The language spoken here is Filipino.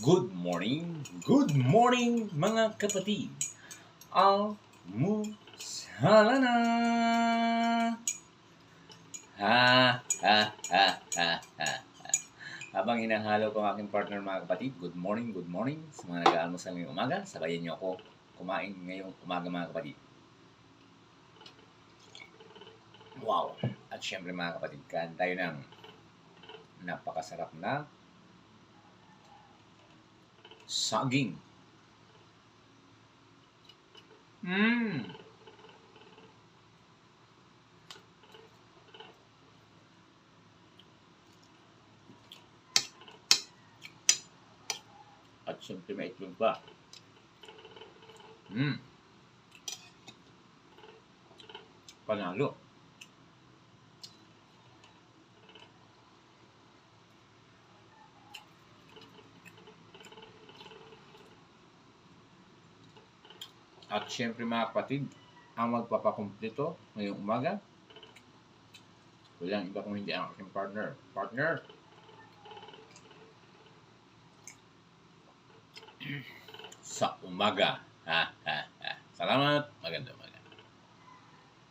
Good morning mga kapatid. Almusala na. Ha, ha, ha, ha, ha. Habang hinahalo ko ang aking partner mga kapatid, good morning sa mga nag-aalmusal ngayong umaga. Sabayan niyo ako kumain ngayong umaga mga kapatid. Wow! At syempre mga kapatid, kain tayo ng napakasarap na saging. At syempre may itlog pa. Panalo. At syempre mga kapatid, ang magpapakumpleto ngayong umaga, walang iba kung hindi ang aking partner. Partner! Sa umaga. Salamat. Maganda.